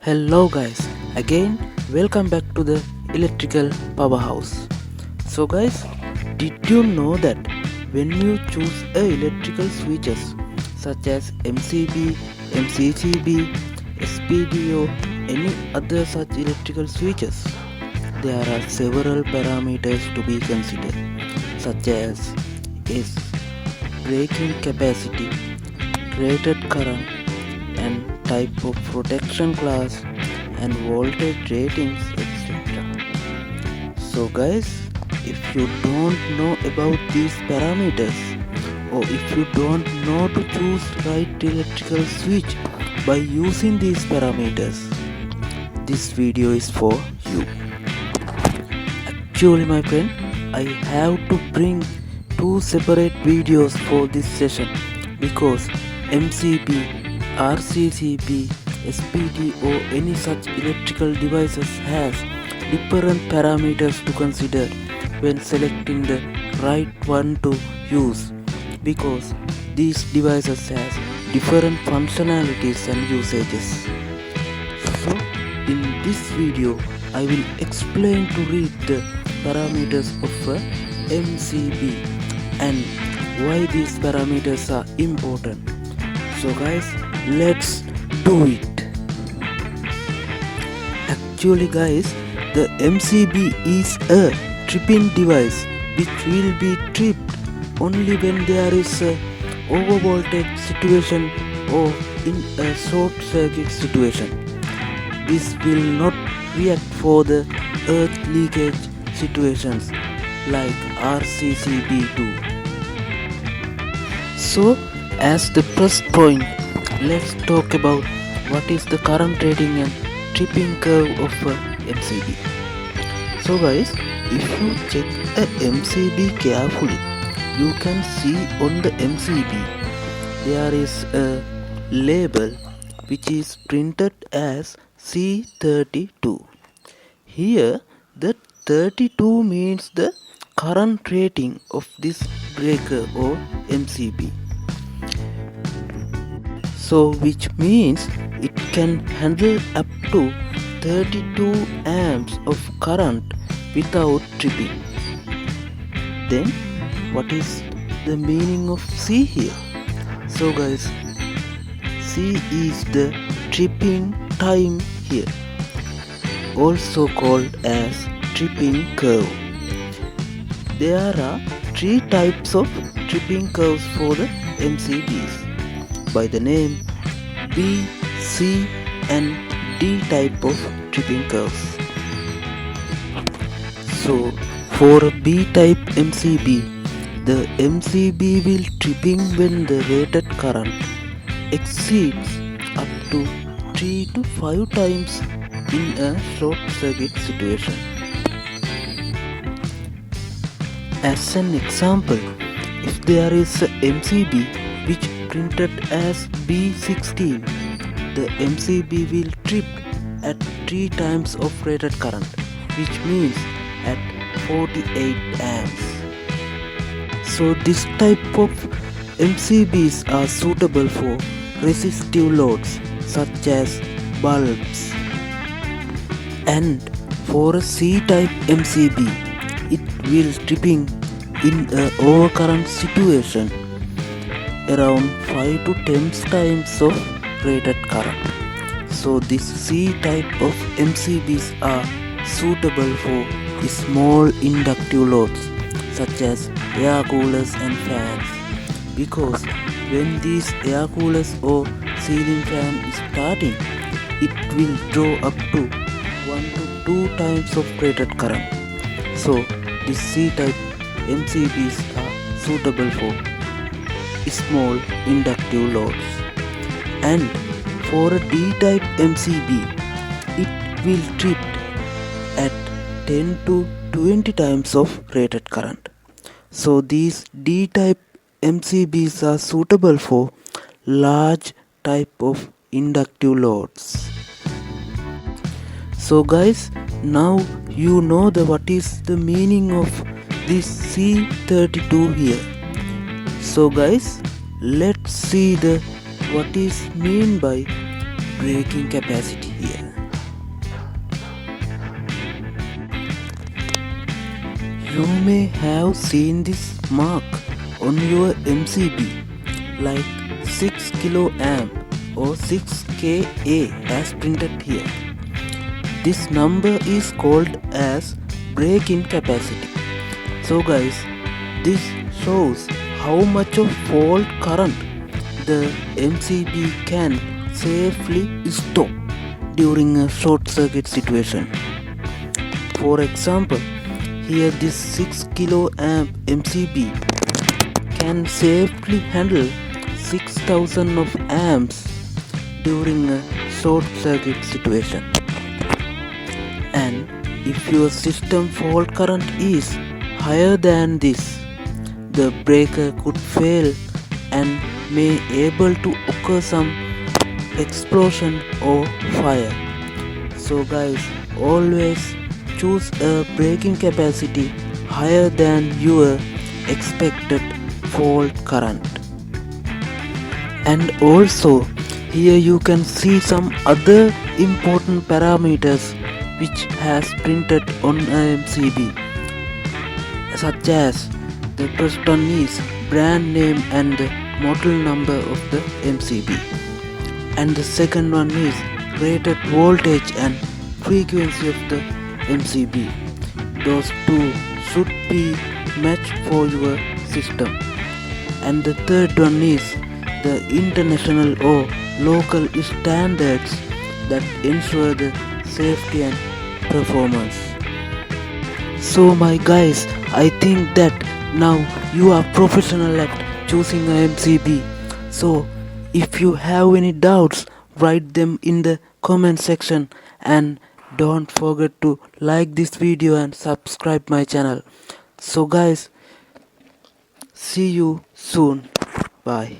Hello guys, again welcome back to the electrical powerhouse. So guys, did you know that when you choose electrical switches such as MCB, MCCB, SPD or any other such electrical switches, there are several parameters to be considered such as its breaking capacity, rated current and type of protection class and voltage ratings, etc. So guys, if you don't know about these parameters or if you don't know to choose right electrical switch by using these parameters, this video is for you. Actually my friend, I have to bring two separate videos for this session because MCB, RCCB, SPD or any such electrical devices has different parameters to consider when selecting the right one to use, because these devices has different functionalities and usages. So in this video I will explain to read the parameters of a MCB and why these parameters are important. So guys, let's do it. Actually guys, the MCB is a tripping device which will be tripped only when there is a overvoltage situation or in a short circuit situation. This will not react for the earth leakage situations like RCCB2. So as the first point, let's talk about what is the current rating and tripping curve of a MCB. So guys, if you check a MCB carefully, you can see on the MCB there is a label which is printed as C32. Here the 32 means the current rating of this breaker or MCB. So which means it can handle up to 32 amps of current without tripping. Then what is the meaning of C here? So guys, C is the tripping time here, also called as tripping curve. There are three types of tripping curves for the MCBs by the name B, C and D type of tripping curves. So for a B type MCB, the MCB will tripping when the rated current exceeds up to 3 to 5 times in a short circuit situation. As an example, if there is a MCB which printed as B16, the MCB will trip at 3 times of rated current, which means at 48 amps. So this type of MCBs are suitable for resistive loads such as bulbs. And for a C-type MCB, it will tripping in a overcurrent situation around 5 to 10 times of rated current. So this C-type of MCBs are suitable for small inductive loads such as air coolers and fans, because when these air coolers or ceiling fan is starting, it will draw up to 1 to 2 times of rated current. So these C-type MCBs are suitable for small inductive loads. And for a D-type MCB, it will trip at 10 to 20 times of rated current. So these D-type MCBs are suitable for large type of inductive loads. So guys, now you know what is the meaning of this C32 here. So guys, let's see what is mean by breaking capacity here. You may have seen this mark on your MCB like 6 kilo amp or 6 kA as printed here. This number is called as break-in capacity. So guys, this shows how much of fault current the MCB can safely stop during a short circuit situation. For example, here this 6 kilo amp MCB can safely handle 6000 of amps during a short circuit situation. And if your system fault current is higher than this, the breaker could fail and may able to occur some explosion or fire. So guys, always choose a breaking capacity higher than your expected fault current. And also here you can see some other important parameters which has printed on a MCB, such as the first one is brand name and the model number of the MCB, and the second one is rated voltage and frequency of the MCB. Those two should be matched for your system. And the third one is the international or local standards that ensure the safety and performance. So my guys, I think that now you are professional at choosing a MCB. So if you have any doubts, write them in the comment section, and don't forget to like this video and subscribe my channel. So guys, see you soon. Bye.